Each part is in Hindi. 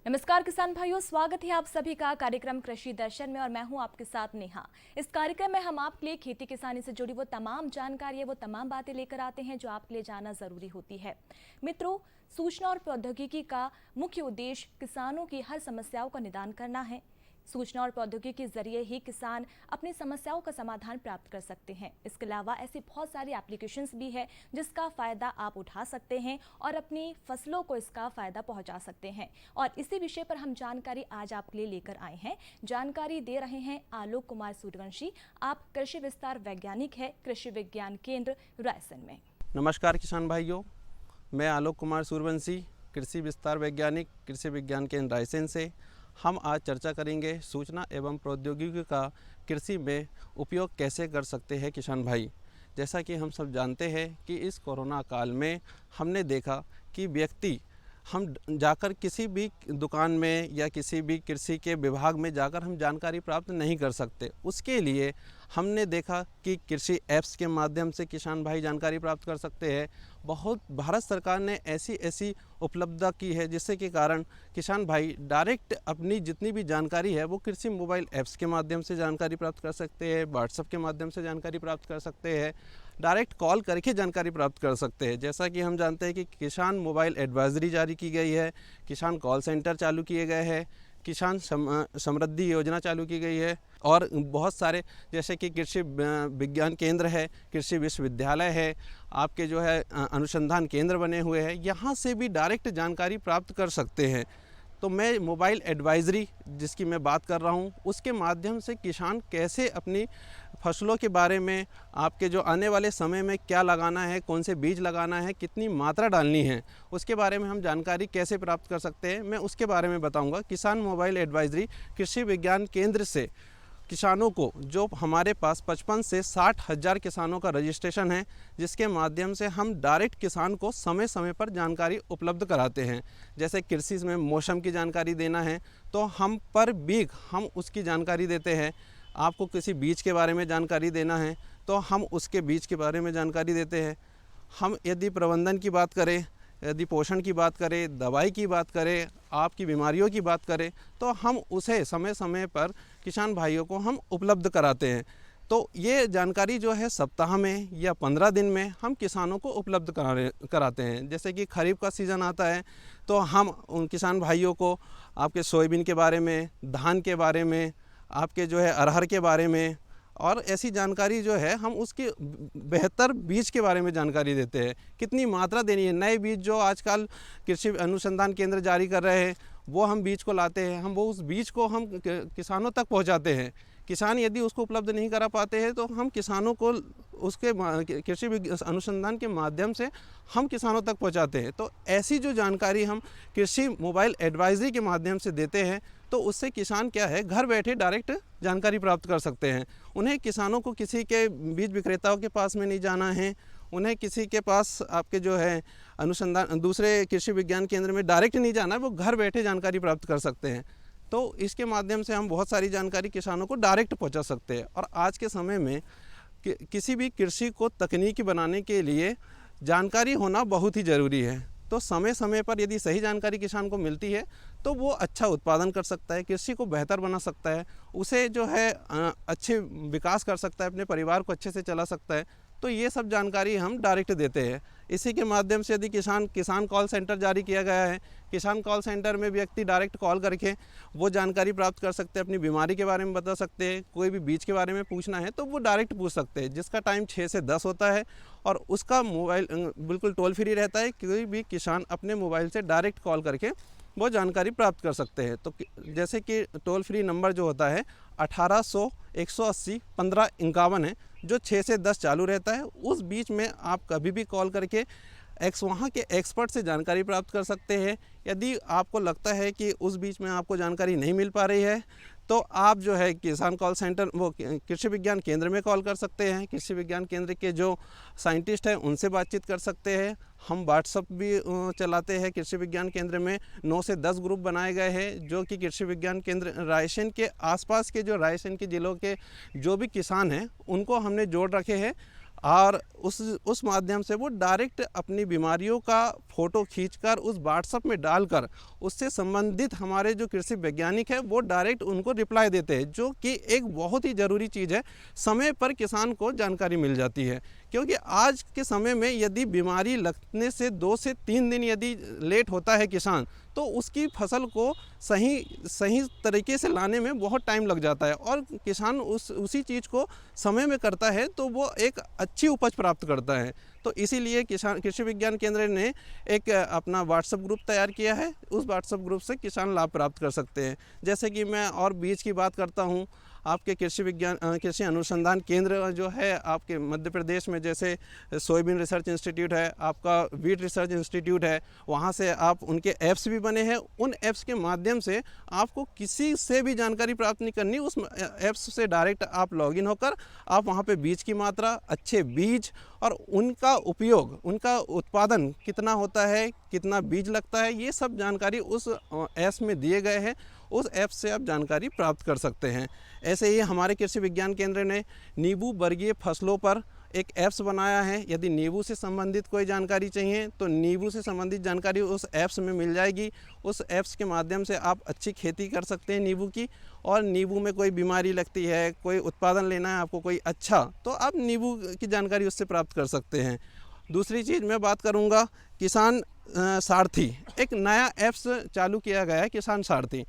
नमस्कार किसान भाइयों, स्वागत है आप सभी का कार्यक्रम कृषि दर्शन में और मैं हूं आपके साथ नेहा। इस कार्यक्रम में हम आपके लिए खेती किसानी से जुड़ी वो तमाम जानकारी है, वो तमाम बातें लेकर आते हैं जो आपके लिए जानना जरूरी होती है। मित्रों, सूचना और प्रौद्योगिकी का मुख्य उद्देश्य किसानों की हर समस्याओं का निदान करना है। सूचना और प्रौद्योगिकी के जरिए ही किसान अपनी समस्याओं का समाधान प्राप्त कर सकते हैं। इसके अलावा ऐसी बहुत सारी एप्लीकेशंस भी है जिसका फ़ायदा आप उठा सकते हैं और अपनी फसलों को इसका फ़ायदा पहुंचा सकते हैं। और इसी विषय पर हम जानकारी आज आपके लिए लेकर आए हैं। जानकारी दे रहे हैं आलोक कुमार सूर्यवंशी। आप कृषि विस्तार वैज्ञानिक है कृषि विज्ञान केंद्र रायसेन में। नमस्कार किसान भाइयों, मैं आलोक कुमार सूर्यवंशी, कृषि विस्तार वैज्ञानिक कृषि विज्ञान केंद्र रायसेन से। हम आज चर्चा करेंगे सूचना एवं प्रौद्योगिकी का कृषि में उपयोग कैसे कर सकते हैं किसान भाई। जैसा कि हम सब जानते हैं कि इस कोरोना काल में हमने देखा कि व्यक्ति हम जाकर किसी भी दुकान में या किसी भी कृषि के विभाग में जाकर हम जानकारी प्राप्त नहीं कर सकते। उसके लिए हमने देखा कि कृषि ऐप्स के माध्यम से किसान भाई जानकारी प्राप्त कर सकते हैं। बहुत भारत सरकार ने ऐसी उपलब्धता की है जिससे के कारण किसान भाई डायरेक्ट अपनी जितनी भी जानकारी है वो कृषि मोबाइल ऐप्स के माध्यम से जानकारी प्राप्त कर सकते हैं, व्हाट्सएप के माध्यम से जानकारी प्राप्त कर सकते हैं, डायरेक्ट कॉल करके जानकारी प्राप्त कर सकते हैं। जैसा कि हम जानते हैं कि किसान मोबाइल एडवाइजरी जारी की गई है, किसान कॉल सेंटर चालू किए गए हैं, किसान समृद्धि योजना चालू की गई है और बहुत सारे जैसे कि कृषि विज्ञान केंद्र है, कृषि विश्वविद्यालय है, आपके जो है अनुसंधान केंद्र बने हुए हैं, यहाँ से भी डायरेक्ट जानकारी प्राप्त कर सकते हैं। तो मैं मोबाइल एडवाइजरी जिसकी मैं बात कर रहा हूँ उसके माध्यम से किसान कैसे अपनी फसलों के बारे में, आपके जो आने वाले समय में क्या लगाना है, कौन से बीज लगाना है, कितनी मात्रा डालनी है, उसके बारे में हम जानकारी कैसे प्राप्त कर सकते हैं, मैं उसके बारे में बताऊंगा। किसान मोबाइल एडवाइजरी कृषि विज्ञान केंद्र से किसानों को, जो हमारे पास 55 से 60 हज़ार किसानों का रजिस्ट्रेशन है, जिसके माध्यम से हम डायरेक्ट किसान को समय समय पर जानकारी उपलब्ध कराते हैं। जैसे कृषि में मौसम की जानकारी देना है तो हम पर बीघ हम उसकी जानकारी देते हैं। आपको किसी बीज के बारे में जानकारी देना है तो हम उसके बीज के बारे में जानकारी देते हैं। हम यदि प्रबंधन की बात करें, यदि पोषण की बात करें, दवाई की बात करें, आपकी बीमारियों की बात करें, तो हम उसे समय समय पर किसान भाइयों को हम उपलब्ध कराते हैं। तो ये जानकारी जो है सप्ताह में या 15 दिन में हम किसानों को उपलब्ध कराते हैं। जैसे कि खरीफ का सीज़न आता है तो हम उन किसान भाइयों को आपके सोयाबीन के बारे में, धान के बारे में, आपके जो है अरहर के बारे में और ऐसी जानकारी जो है हम उसके बेहतर बीज के बारे में जानकारी देते हैं। कितनी मात्रा देनी है, नए बीज जो आजकल कृषि अनुसंधान केंद्र जारी कर रहे हैं वो हम बीज को लाते हैं, हम वो उस बीज को हम किसानों तक पहुंचाते हैं। किसान यदि उसको उपलब्ध नहीं करा पाते हैं तो हम किसानों को उसके कृषि अनुसंधान के माध्यम से हम किसानों तक पहुंचाते हैं। तो ऐसी जो जानकारी हम कृषि मोबाइल एडवाइजरी के माध्यम से देते हैं तो उससे किसान क्या है, घर बैठे डायरेक्ट जानकारी प्राप्त कर सकते हैं। उन्हें किसानों को किसी के बीज विक्रेताओं के पास में नहीं जाना है, उन्हें किसी के पास आपके जो है अनुसंधान दूसरे कृषि विज्ञान केंद्र में डायरेक्ट नहीं जाना है, वो घर बैठे जानकारी प्राप्त कर सकते हैं। तो इसके माध्यम से हम बहुत सारी जानकारी किसानों को डायरेक्ट पहुंचा सकते हैं। और आज के समय में किसी भी कृषि को तकनीकी बनाने के लिए जानकारी होना बहुत ही ज़रूरी है। तो समय समय पर यदि सही जानकारी किसान को मिलती है तो वो अच्छा उत्पादन कर सकता है, कृषि को बेहतर बना सकता है, उसे जो है अच्छे विकास कर सकता है, अपने परिवार को अच्छे से चला सकता है। तो ये सब जानकारी हम डायरेक्ट देते हैं। इसी के माध्यम से यदि किसान कॉल सेंटर जारी किया गया है, किसान कॉल सेंटर में व्यक्ति डायरेक्ट कॉल करके वो जानकारी प्राप्त कर सकते हैं, अपनी बीमारी के बारे में बता सकते हैं, कोई भी बीज के बारे में पूछना है तो वो डायरेक्ट पूछ सकते हैं, जिसका टाइम 6 से 10 होता है और उसका मोबाइल बिल्कुल टोल फ्री रहता है। कोई भी किसान अपने मोबाइल से डायरेक्ट कॉल करके वो जानकारी प्राप्त कर सकते हैं। तो जैसे कि टोल फ्री नंबर जो होता है 1800 180 1551 है, जो 6 से 10 चालू रहता है। उस बीच में आप कभी भी कॉल करके वहाँ के एक्सपर्ट से जानकारी प्राप्त कर सकते हैं। यदि आपको लगता है कि उस बीच में आपको जानकारी नहीं मिल पा रही है तो आप जो है किसान कॉल सेंटर वो कृषि विज्ञान केंद्र में कॉल कर सकते हैं। कृषि विज्ञान केंद्र के जो साइंटिस्ट हैं उनसे बातचीत कर सकते हैं। हम व्हाट्सएप भी चलाते हैं। कृषि विज्ञान केंद्र में 9 से 10 ग्रुप बनाए गए हैं जो कि कृषि विज्ञान केंद्र रायसेन के आसपास के जो रायसेन के ज़िलों के जो भी किसान हैं उनको हमने जोड़ रखे हैं। और उस माध्यम से वो डायरेक्ट अपनी बीमारियों का फ़ोटो खींचकर उस व्हाट्सएप में डालकर उससे संबंधित हमारे जो कृषि वैज्ञानिक है वो डायरेक्ट उनको रिप्लाई देते हैं, जो कि एक बहुत ही ज़रूरी चीज़ है। समय पर किसान को जानकारी मिल जाती है, क्योंकि आज के समय में यदि बीमारी लगने से 2 से 3 दिन यदि लेट होता है किसान, तो उसकी फसल को सही तरीके से लाने में बहुत टाइम लग जाता है, और किसान उसी चीज़ को समय में करता है तो वो एक अच्छी उपज प्राप्त करता है। तो इसीलिए किसान कृषि विज्ञान केंद्र ने एक अपना व्हाट्सएप ग्रुप तैयार किया है। उस व्हाट्सएप ग्रुप से किसान लाभ प्राप्त कर सकते हैं। जैसे कि मैं और बीज की बात करता हूँ, आपके कृषि अनुसंधान केंद्र जो है आपके मध्य प्रदेश में, जैसे सोयाबीन रिसर्च इंस्टीट्यूट है, आपका वीट रिसर्च इंस्टीट्यूट है, वहाँ से आप उनके ऐप्स भी बने हैं। उन ऐप्स के माध्यम से आपको किसी से भी जानकारी प्राप्त नहीं करनी, उस ऐप्स से डायरेक्ट आप लॉगिन होकर आप वहाँ पे बीज की मात्रा, अच्छे बीज और उनका उपयोग, उनका उत्पादन कितना होता है, कितना बीज लगता है, ये सब जानकारी उस ऐप्स में दिए गए हैं। उस ऐप से आप जानकारी प्राप्त कर सकते हैं। ऐसे ही हमारे कृषि विज्ञान केंद्र ने नींबू वर्गीय फसलों पर एक ऐप्स बनाया है। यदि नींबू से संबंधित कोई जानकारी चाहिए तो नींबू से संबंधित जानकारी उस ऐप्स में मिल जाएगी। उस ऐप्स के माध्यम से आप अच्छी खेती कर सकते हैं नींबू की, और नींबू में कोई बीमारी लगती है, कोई उत्पादन लेना है आपको कोई अच्छा, तो आप नींबू की जानकारी उससे प्राप्त कर सकते हैं। दूसरी चीज़ मैं बात करूँगा, किसान सारथी, एक नया ऐप्स चालू किया गया है किसान सारथी,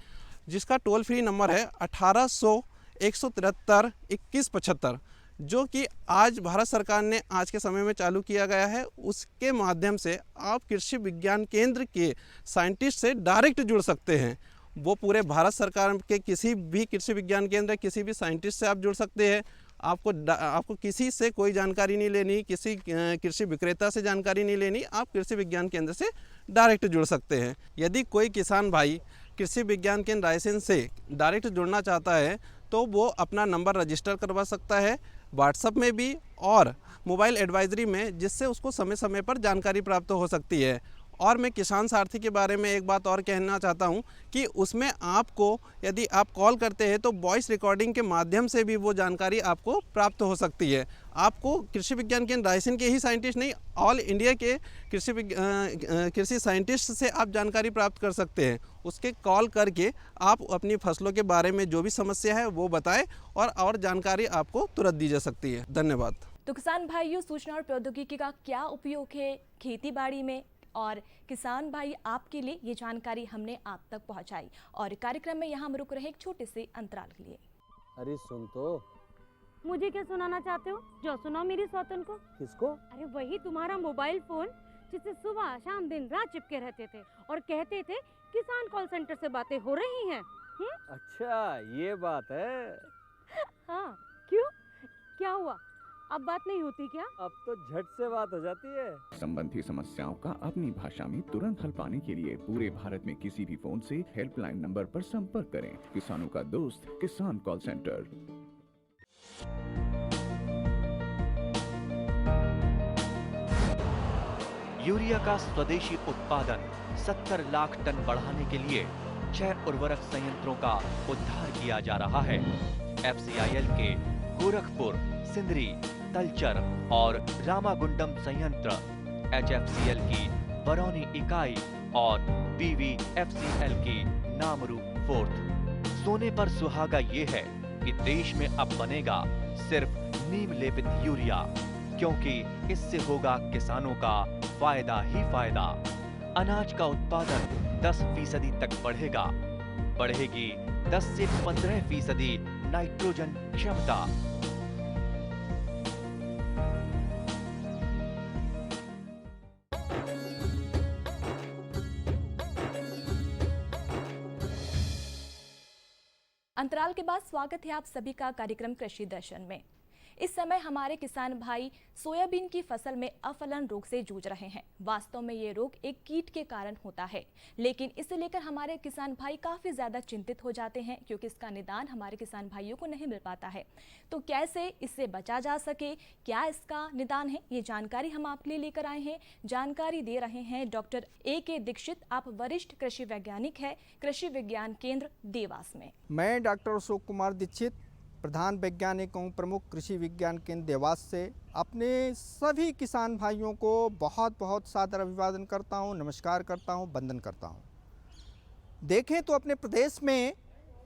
जिसका टोल फ्री नंबर है 1800-173-2175, जो कि आज भारत सरकार ने आज के समय में चालू किया गया है। उसके माध्यम से आप कृषि विज्ञान केंद्र के साइंटिस्ट से डायरेक्ट जुड़ सकते हैं। वो पूरे भारत सरकार के किसी भी कृषि विज्ञान केंद्र, किसी भी साइंटिस्ट से आप जुड़ सकते हैं। आपको किसी से कोई जानकारी नहीं लेनी, किसी कृषि विक्रेता से जानकारी नहीं लेनी, आप कृषि विज्ञान केंद्र से डायरेक्ट जुड़ सकते हैं। यदि कोई किसान भाई कृषि विज्ञान केंद्र रायसेन से डायरेक्ट जुड़ना चाहता है तो वो अपना नंबर रजिस्टर करवा सकता है व्हाट्सएप में भी और मोबाइल एडवाइजरी में, जिससे उसको समय समय पर जानकारी प्राप्त हो सकती है। और मैं किसान सारथी के बारे में एक बात और कहना चाहता हूं कि उसमें आपको यदि आप कॉल करते हैं तो वॉइस रिकॉर्डिंग के माध्यम से भी वो जानकारी आपको प्राप्त हो सकती है। आपको कृषि विज्ञान केंद्र रायसेन के ही साइंटिस्ट नहीं, ऑल इंडिया के कृषि साइंटिस्ट से आप जानकारी प्राप्त कर सकते हैं। उसके कॉल करके आप अपनी फसलों के बारे में जो भी समस्या है वो बताएं और जानकारी आपको तुरंत दी जा सकती है। धन्यवाद। तो किसान भाइयों, सूचना और प्रौद्योगिकी का क्या उपयोग है खेती बाड़ी में, और किसान भाई आपके लिए ये जानकारी हमने आप तक पहुंचाई। और कार्यक्रम में यहाँ हम रुक रहे एक छोटे से अंतराल के लिए। अरे सुन तो। मुझे क्या सुनाना चाहते हो? जो सुनाओ मेरी सौतन को। किसको? अरे वही तुम्हारा मोबाइल फोन, जिससे सुबह शाम दिन रात चिपके रहते थे और कहते थे किसान कॉल सेंटर से बातें हो रही हैं। अच्छा ये बात है। हाँ, क्यों, क्या हुआ? अब बात नहीं होती क्या? अब तो झट से बात हो जाती है। संबंधी समस्याओं का अपनी भाषा में तुरंत हल पाने के लिए पूरे भारत में किसी भी फोन से हेल्पलाइन नंबर पर संपर्क करें। किसानों का दोस्त किसान कॉल सेंटर। यूरिया का स्वदेशी उत्पादन 70 लाख टन बढ़ाने के लिए 6 उर्वरक संयंत्रों का उद्धार किया जा रहा है। FCIL के गोरखपुर, सिंदरी, तलचर और रामागुंडम संयंत्र, HFCL की बरौनी इकाई और BVFCL की नामरू फोर्थ। सोने पर सुहागा ये है कि देश में अब बनेगा सिर्फ नीम लेपित यूरिया, क्योंकि इससे होगा किसानों का फायदा ही फायदा। अनाज का उत्पादन 10% तक बढ़ेगा। बढ़ेगी 10 से 15% नाइट्रोजन क्षमता। अंतराल के बाद स्वागत है आप सभी का कार्यक्रम कृषि दर्शन में। इस समय हमारे किसान भाई सोयाबीन की फसल में अफलन रोग से जूझ रहे हैं। वास्तव में ये रोग एक कीट के कारण होता है, लेकिन इसे लेकर हमारे किसान भाई काफ़ी ज़्यादा चिंतित हो जाते हैं, क्योंकि इसका निदान हमारे किसान भाइयों को नहीं मिल पाता है। तो कैसे इससे बचा जा सके, क्या इसका निदान है, ये जानकारी हम आपके लिए लेकर आए हैं। जानकारी दे रहे हैं डॉक्टर AK दीक्षित। आप वरिष्ठ कृषि वैज्ञानिक है कृषि विज्ञान केंद्र देवास में। मैं डॉक्टर अशोक कुमार दीक्षित प्रधान वैज्ञानिक एवं प्रमुख कृषि विज्ञान केंद्र देवास से अपने सभी किसान भाइयों को बहुत बहुत सादर अभिवादन करता हूं, नमस्कार करता हूं, वंदन करता हूं। देखें तो अपने प्रदेश में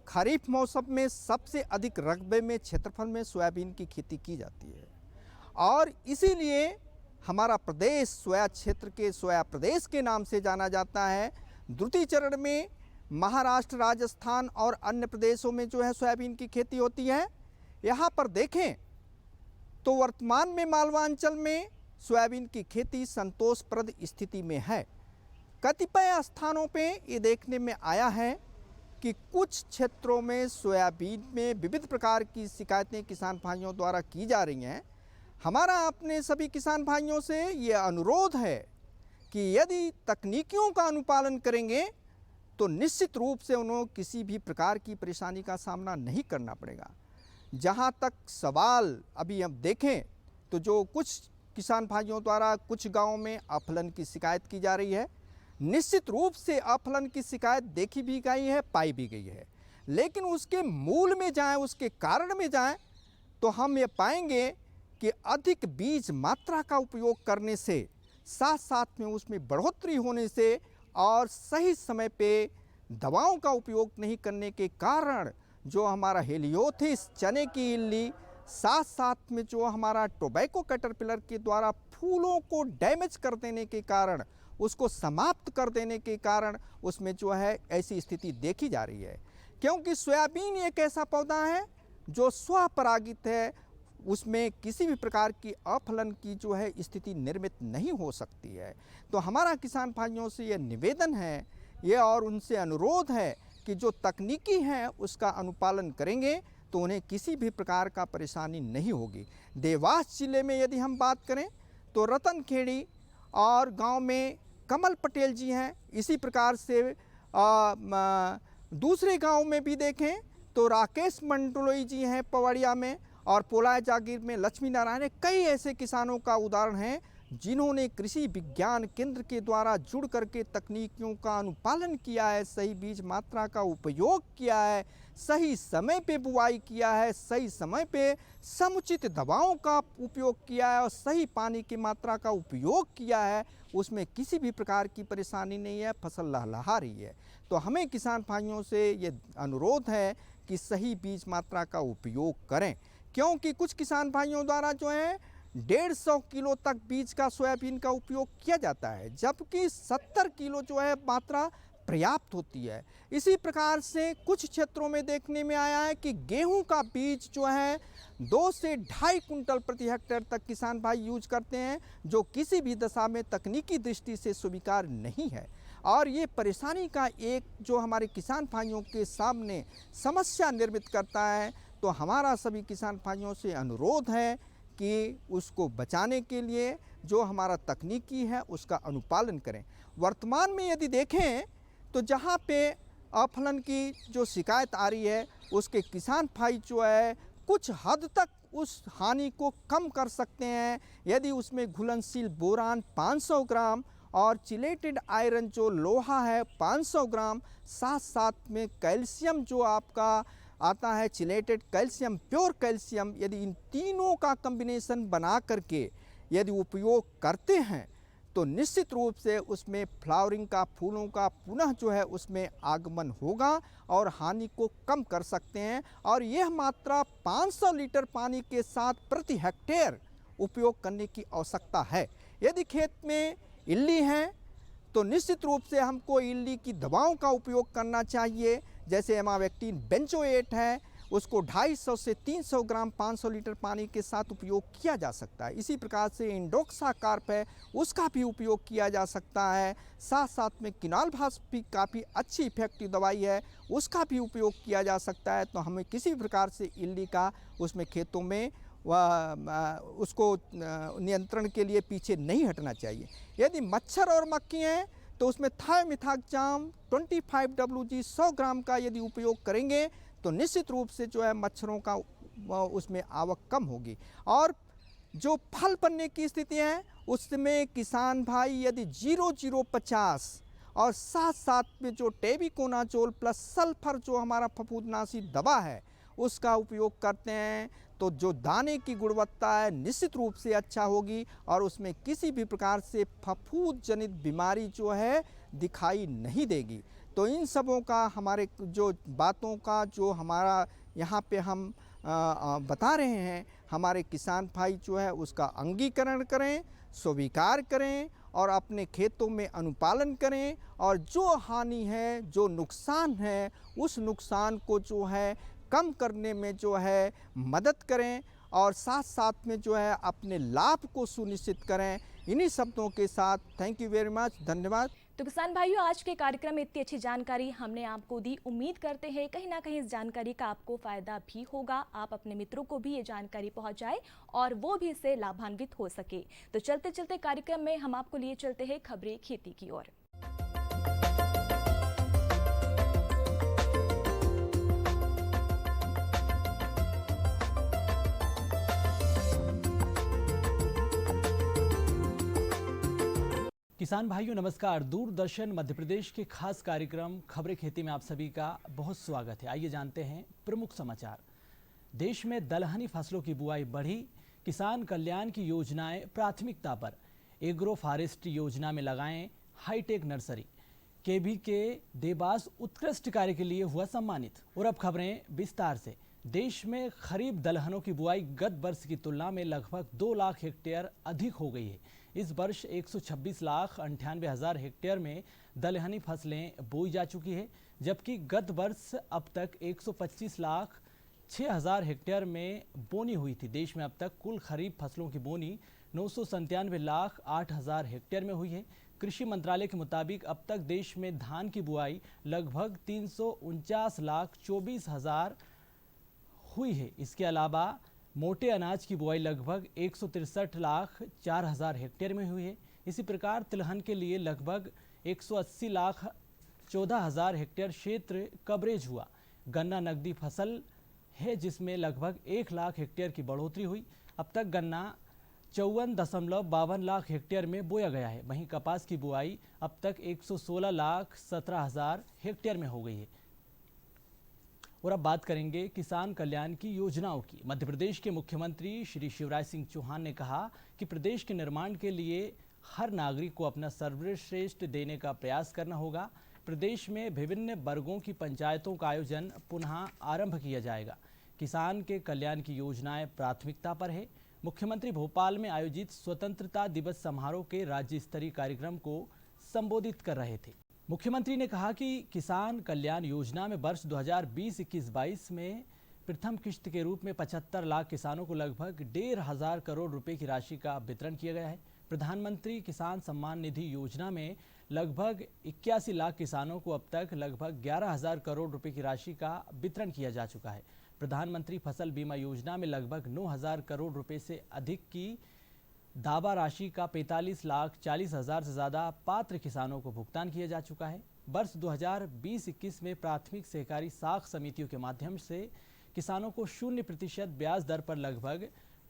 खरीफ मौसम में सबसे अधिक रकबे में क्षेत्रफल में सोयाबीन की खेती की जाती है और इसीलिए हमारा प्रदेश सोया क्षेत्र के सोया प्रदेश के नाम से जाना जाता है। द्वितीय चरण में महाराष्ट्र, राजस्थान और अन्य प्रदेशों में जो है सोयाबीन की खेती होती है। यहाँ पर देखें तो वर्तमान में मालवांचल में सोयाबीन की खेती संतोषप्रद स्थिति में है। कतिपय स्थानों पे ये देखने में आया है कि कुछ क्षेत्रों में सोयाबीन में विविध प्रकार की शिकायतें किसान भाइयों द्वारा की जा रही हैं। हमारा अपने सभी किसान भाइयों से ये अनुरोध है कि यदि तकनीकियों का अनुपालन करेंगे तो निश्चित रूप से उन्हें किसी भी प्रकार की परेशानी का सामना नहीं करना पड़ेगा। जहाँ तक सवाल अभी हम देखें तो जो कुछ किसान भाइयों द्वारा कुछ गांवों में अफलन की शिकायत की जा रही है, निश्चित रूप से अफलन की शिकायत देखी भी गई है, पाई भी गई है, लेकिन उसके मूल में जाएं, उसके कारण में जाएं तो हम ये पाएंगे कि अधिक बीज मात्रा का उपयोग करने से, साथ साथ में उसमें बढ़ोतरी होने से और सही समय पे दवाओं का उपयोग नहीं करने के कारण जो हमारा हेलियोथिस चने की इल्ली, साथ साथ में जो हमारा टोबैको कैटरपिलर के द्वारा फूलों को डैमेज कर देने के कारण, उसको समाप्त कर देने के कारण उसमें जो है ऐसी स्थिति देखी जा रही है। क्योंकि सोयाबीन एक ऐसा पौधा है जो स्वपरागित है, उसमें किसी भी प्रकार की अफलन की जो है स्थिति निर्मित नहीं हो सकती है। तो हमारा किसान भाइयों से ये निवेदन है, ये और उनसे अनुरोध है कि जो तकनीकी हैं उसका अनुपालन करेंगे तो उन्हें किसी भी प्रकार का परेशानी नहीं होगी। देवास जिले में यदि हम बात करें तो रतनखेड़ी और गांव में कमल पटेल जी हैं। इसी प्रकार से दूसरे गांव में भी देखें तो राकेश मंडलोई जी हैं पवड़िया में, और पोलाय जागीर में लक्ष्मी नारायण। कई ऐसे किसानों का उदाहरण है जिन्होंने कृषि विज्ञान केंद्र के द्वारा जुड़ करके तकनीकियों का अनुपालन किया है, सही बीज मात्रा का उपयोग किया है, सही समय पे बुआई किया है, सही समय पे समुचित दवाओं का उपयोग किया है और सही पानी की मात्रा का उपयोग किया है। उसमें किसी भी प्रकार की परेशानी नहीं है, फसल लहलहा रही है। तो हमें किसान भाइयों से ये अनुरोध है कि सही बीज मात्रा का उपयोग करें, क्योंकि कुछ किसान भाइयों द्वारा जो है 150 किलो तक बीज का सोयाबीन का उपयोग किया जाता है, जबकि 70 किलो जो है मात्रा पर्याप्त होती है। इसी प्रकार से कुछ क्षेत्रों में देखने में आया है कि गेहूं का बीज जो है 2 से 2.5 कुंटल प्रति हेक्टेयर तक किसान भाई यूज करते हैं, जो किसी भी दशा में तकनीकी दृष्टि से स्वीकार नहीं है। और ये परेशानी का एक जो हमारे किसान भाइयों के सामने समस्या निर्मित करता है। तो हमारा सभी किसान भाइयों से अनुरोध है कि उसको बचाने के लिए जो हमारा तकनीकी है उसका अनुपालन करें। वर्तमान में यदि देखें तो जहाँ पे अफलन की जो शिकायत आ रही है उसके किसान भाई जो है कुछ हद तक उस हानि को कम कर सकते हैं यदि उसमें घुलनशील बोरान 500 ग्राम और चिलेटेड आयरन जो लोहा है 500 ग्राम, साथ साथ में कैल्शियम जो आपका आता है चिलेटेड कैल्शियम, प्योर कैल्शियम, यदि इन तीनों का कॉम्बिनेशन बना करके यदि उपयोग करते हैं तो निश्चित रूप से उसमें फ्लावरिंग का, फूलों का पुनः जो है उसमें आगमन होगा और हानि को कम कर सकते हैं। और यह मात्रा 500 लीटर पानी के साथ प्रति हेक्टेयर उपयोग करने की आवश्यकता है। यदि खेत में इल्ली है तो निश्चित रूप से हमको इल्ली की दवाओं का उपयोग करना चाहिए, जैसे एमावेक्टिन बेंजोएट है, उसको 250 से 300 ग्राम 500 लीटर पानी के साथ उपयोग किया जा सकता है। इसी प्रकार से इंडोक्साकार्प है, उसका भी उपयोग किया जा सकता है। साथ साथ में किनालभास भी काफ़ी अच्छी इफेक्टिव दवाई है, उसका भी उपयोग किया जा सकता है। तो हमें किसी भी प्रकार से इल्ली का उसमें खेतों में उसको नियंत्रण के लिए पीछे नहीं हटना चाहिए। यदि मच्छर और मक्खी हैं तो उसमें थायोमिथाक्जाम 25 WG 100 ग्राम का यदि उपयोग करेंगे तो निश्चित रूप से जो है मच्छरों का उसमें आवक कम होगी। और जो फल बनने की स्थिति है उसमें किसान भाई यदि 0050 और साथ साथ में जो टेबिकोनाजोल प्लस सल्फर जो हमारा फफूंदनाशी दवा है उसका उपयोग करते हैं तो जो दाने की गुणवत्ता है निश्चित रूप से अच्छा होगी और उसमें किसी भी प्रकार से फफूंद जनित बीमारी जो है दिखाई नहीं देगी। तो इन सबों का हमारे जो बातों का जो हमारा यहाँ पे हम बता रहे हैं, हमारे किसान भाई जो है उसका अंगीकरण करें, स्वीकार करें और अपने खेतों में अनुपालन करें और जो हानि है, जो नुकसान है, उस नुकसान को जो है कम करने में जो है मदद करें और साथ साथ में जो है अपने लाभ को सुनिश्चित करें। इन्हीं शब्दों के साथ थैंक यू वेरी मच, धन्यवाद। तो किसान भाइयों, आज के कार्यक्रम में इतनी अच्छी जानकारी हमने आपको दी। उम्मीद करते हैं कहीं ना कहीं इस जानकारी का आपको फायदा भी होगा। आप अपने मित्रों को भी ये जानकारी पहुंचाएं और वो भी इससे लाभान्वित हो सके। तो चलते चलते कार्यक्रम में हम आपको लिए चलते हैं खबरें खेती की ओर। किसान भाइयों नमस्कार। दूरदर्शन मध्य प्रदेश के खास कार्यक्रम खबरें खेती में आप सभी का बहुत स्वागत है। आइए जानते हैं प्रमुख समाचार। देश में दलहनी फसलों की बुआई बढ़ी, किसान कल्याण की योजनाएं प्राथमिकता पर। एग्रो फॉरेस्ट्री योजना में लगाएं हाईटेक नर्सरी। केबी के देवास उत्कृष्ट कार्य के लिए हुआ सम्मानित। और अब खबरें विस्तार से। देश में खरीफ दलहनों की बुआई गत वर्ष की तुलना में लगभग 2 लाख हेक्टेयर अधिक हो गई है। इस वर्ष 126,98,000 हेक्टेयर में दलहनी फसलें बोई जा चुकी है, जबकि गत वर्ष अब तक 125,06,000 हेक्टेयर में बोनी हुई थी। देश में अब तक कुल खरीफ फसलों की बोनी 997,08,000 हेक्टेयर में हुई है। कृषि मंत्रालय के मुताबिक अब तक देश में धान की बुआई लगभग 349,24,000 हुई है। इसके अलावा मोटे अनाज की बुआई लगभग 163,04,000 हेक्टेयर में हुई है। इसी प्रकार तिलहन के लिए लगभग 180,14,000 हेक्टेयर क्षेत्र कवरेज हुआ। गन्ना नकदी फसल है जिसमें लगभग 1 लाख हेक्टेयर की बढ़ोतरी हुई। अब तक गन्ना 54.52 लाख हेक्टेयर में बोया गया है। वहीं कपास की बुआई अब तक 116,17,000 हेक्टेयर में हो गई है। और अब बात करेंगे किसान कल्याण की योजनाओं की। मध्य प्रदेश के मुख्यमंत्री श्री शिवराज सिंह चौहान ने कहा कि प्रदेश के निर्माण के लिए हर नागरिक को अपना सर्वश्रेष्ठ देने का प्रयास करना होगा। प्रदेश में विभिन्न वर्गों की पंचायतों का आयोजन पुनः आरंभ किया जाएगा। किसान के कल्याण की योजनाएं प्राथमिकता पर है। मुख्यमंत्री भोपाल में आयोजित स्वतंत्रता दिवस समारोह के राज्य स्तरीय कार्यक्रम को संबोधित कर रहे थे। मुख्यमंत्री ने कहा कि किसान कल्याण योजना में वर्ष 2020-21-22 में प्रथम किश्त के रूप में 75 लाख किसानों को लगभग 1,500 करोड़ रुपए की राशि का वितरण किया गया है। प्रधानमंत्री किसान सम्मान निधि योजना में लगभग 81 लाख किसानों को अब तक लगभग 11,000 करोड़ रुपए की राशि का वितरण किया जा चुका है। प्रधानमंत्री फसल बीमा योजना में लगभग 9,000 करोड़ रुपए से अधिक की दावा राशि का 45,40,000 से ज़्यादा पात्र किसानों को भुगतान किया जा चुका है। वर्ष 2020-21 में प्राथमिक सहकारी साख समितियों के माध्यम से किसानों को 0% ब्याज दर पर लगभग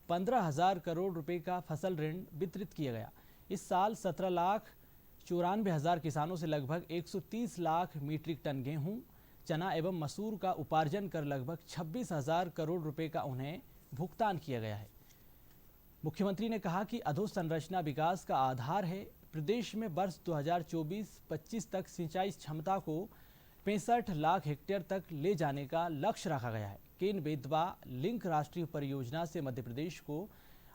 15,000 करोड़ रुपए का फसल ऋण वितरित किया गया। इस साल 17,94,000 किसानों से लगभग 130 लाख मीट्रिक टन गेहूं, चना एवं मसूर का उपार्जन कर लगभग 26,000 करोड़ रुपए का उन्हें भुगतान किया गया है। मुख्यमंत्री ने कहा कि अधोसंरचना विकास का आधार है। प्रदेश में वर्ष 2024-25 तक सिंचाई क्षमता को 65 लाख हेक्टेयर तक ले जाने का लक्ष्य रखा गया है। केन बेतवा लिंक राष्ट्रीय परियोजना से मध्य प्रदेश को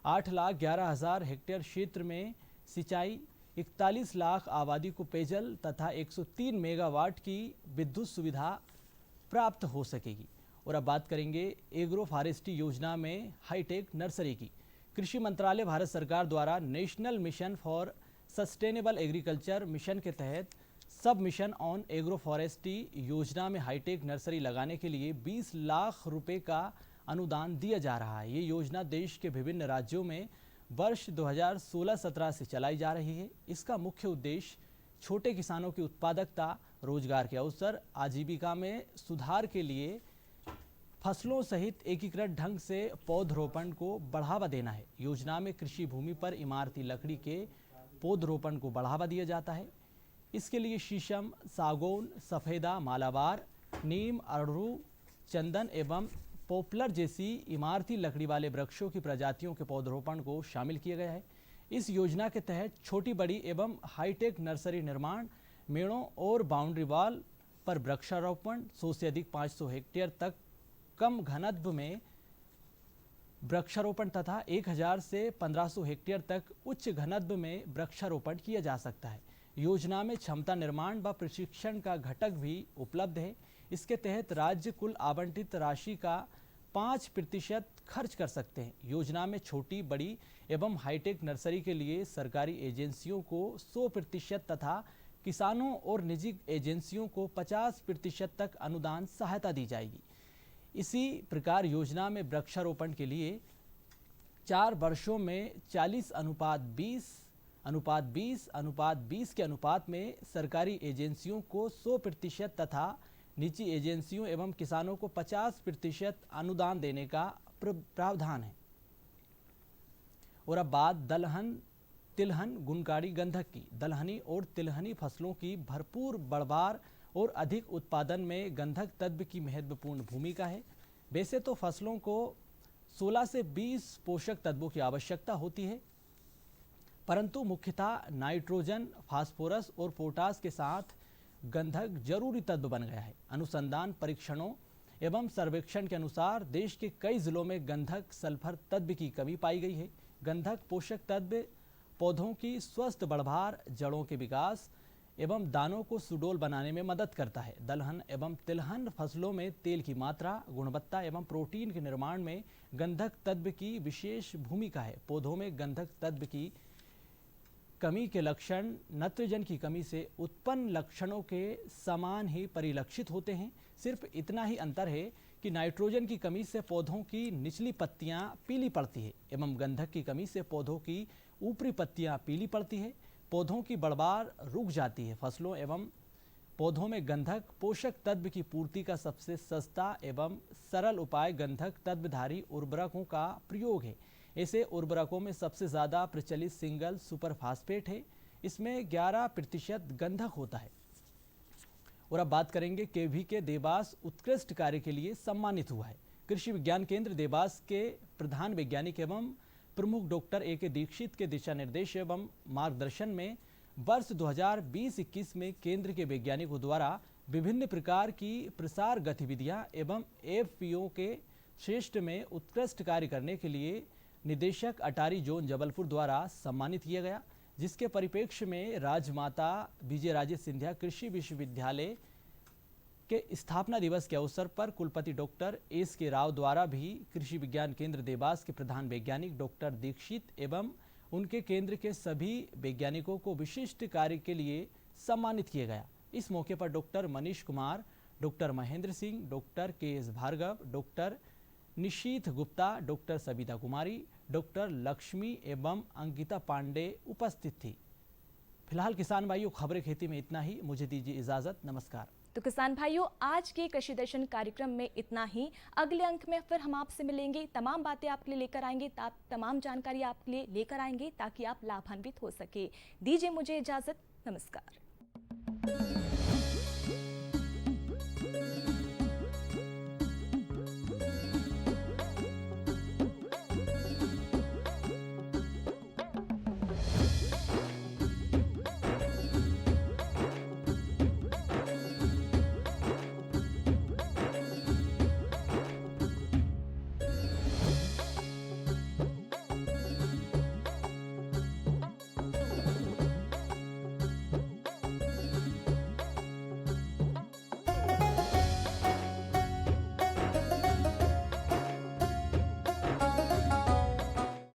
8,11,000 हेक्टेयर क्षेत्र में सिंचाई, 41 लाख आबादी को पेयजल तथा 103 मेगावाट की विद्युत सुविधा प्राप्त हो सकेगी। और अब बात करेंगे एग्रो फॉरेस्ट्री योजना में हाईटेक नर्सरी की। कृषि मंत्रालय भारत सरकार द्वारा national mission for sustainable agriculture mission के तहत सब मिशन ऑन एग्रो फॉरेस्ट्री योजना में हाईटेक नर्सरी लगाने के लिए 20 लाख रुपए का अनुदान दिया जा रहा है। ये योजना देश के विभिन्न राज्यों में वर्ष 2016-17 से चलाई जा रही है। इसका मुख्य उद्देश्य छोटे किसानों की उत्पादकता, रोजगार के अवसर, आजीविका में सुधार के लिए फसलों सहित एकीकृत ढंग से पौधरोपण को बढ़ावा देना है। योजना में कृषि भूमि पर इमारती लकड़ी के पौधरोपण को बढ़ावा दिया जाता है। इसके लिए शीशम, सागौन, सफेदा, मालाबार, नीम, अड़रू, चंदन एवं पॉपुलर जैसी इमारती लकड़ी वाले वृक्षों की प्रजातियों के पौधरोपण को शामिल किया गया है। इस योजना के तहत छोटी बड़ी एवं हाईटेक नर्सरी निर्माण, मेड़ों और बाउंड्री वॉल पर वृक्षारोपण, 100 से अधिक 500 हेक्टेयर तक कम घनत्व में वृक्षारोपण तथा 1000 से 1500 हेक्टेयर तक उच्च घनत्व में वृक्षारोपण किया जा सकता है। योजना में क्षमता निर्माण व प्रशिक्षण का घटक भी उपलब्ध है। इसके तहत राज्य कुल आवंटित राशि का 5% खर्च कर सकते हैं। योजना में छोटी, बड़ी एवं हाईटेक नर्सरी के लिए सरकारी एजेंसियों को 100% तथा किसानों और निजी एजेंसियों को 50% तक अनुदान सहायता दी जाएगी। इसी प्रकार योजना में वृक्षारोपण के लिए 4 वर्षों में 40:20:20:20 के अनुपात में सरकारी एजेंसियों को 100% तथा निजी एजेंसियों एवं किसानों को 50% अनुदान देने का प्रावधान है। और अब बात दलहन, तिलहन, गुनकाड़ी, गंधक की। दलहनी और तिलहनी फसलों की भरपूर बढ़वार और अधिक उत्पादन में गंधक तत्व की महत्वपूर्ण भूमिका है। वैसे तो फसलों को 16 से 20 पोषक तत्वों की आवश्यकता होती है, परंतु मुख्यतः नाइट्रोजन, फास्फोरस और पोटास के साथ गंधक जरूरी तत्व बन गया है। अनुसंधान, परीक्षणों एवं सर्वेक्षण के अनुसार देश के कई जिलों में गंधक सल्फर तत्व की कमी पाई गई है। गंधक पोषक तत्व पौधों की स्वस्थ बढ़वार, जड़ों के विकास एवं दानों को सुडौल बनाने में मदद करता है। दलहन एवं तिलहन फसलों में तेल की मात्रा, गुणवत्ता एवं प्रोटीन के निर्माण में गंधक तत्व की विशेष भूमिका है। पौधों में गंधक तत्व की कमी के लक्षण नाइट्रोजन की कमी से उत्पन्न लक्षणों के समान ही परिलक्षित होते हैं। सिर्फ इतना ही अंतर है कि नाइट्रोजन की कमी से पौधों की निचली पत्तियां पीली पड़ती है एवं गंधक की कमी से पौधों की ऊपरी पत्तियां पीली पड़ती है। पौधों की बढ़वार रुक जाती है। फसलों एवं पौधों में गंधक पोषक तत्व की पूर्ति का सबसे सस्ता एवं सरल उपाय गंधक तत्वधारी उर्वरकों का प्रयोग है। ऐसे उर्वरकों में सबसे ज़्यादा प्रचलित सिंगल सुपर फास्फेट है। इसमें 11% गंधक होता है। और अब बात करेंगे केवीके देवास उत्कृष्ट कार्य के लिए सम्मानित हुआ है। कृषि विज्ञान केंद्र देवास के प्रधान वैज्ञानिक एवं प्रमुख डॉक्टर A.K. दीक्षित के दिशा निर्देश एवं मार्गदर्शन में वर्ष 2020-21 में केंद्र के वैज्ञानिकों द्वारा विभिन्न प्रकार की प्रसार गतिविधियां एवं FPO के श्रेष्ठ में उत्कृष्ट कार्य करने के लिए निदेशक अटारी जोन जबलपुर द्वारा सम्मानित किया गया, जिसके परिप्रेक्ष्य में राजमाता विजयराजे सिंधिया कृषि विश्वविद्यालय के स्थापना दिवस के अवसर पर कुलपति डॉक्टर S.K. राव द्वारा भी कृषि विज्ञान केंद्र देवास के प्रधान वैज्ञानिक डॉक्टर दीक्षित एवं उनके केंद्र के सभी वैज्ञानिकों को विशिष्ट कार्य के लिए सम्मानित किया गया। इस मौके पर doctor Manish Kumar, doctor Mahendra Singh, doctor K.S. Bhargava, doctor Nishith Gupta, doctor Savita Kumari, doctor Lakshmi एवं अंकिता पांडे उपस्थित थी। फिलहाल किसान भाइयों, खबरें खेती में इतना ही। मुझे दीजिए इजाजत। नमस्कार। तो किसान भाइयों, आज के कृषि दर्शन कार्यक्रम में इतना ही। अगले अंक में फिर हम आपसे मिलेंगे, तमाम बातें आपके लिए लेकर आएंगे, तमाम जानकारी आपके लिए लेकर आएंगे ताकि आप लाभान्वित हो सके। दीजिए मुझे इजाजत। नमस्कार।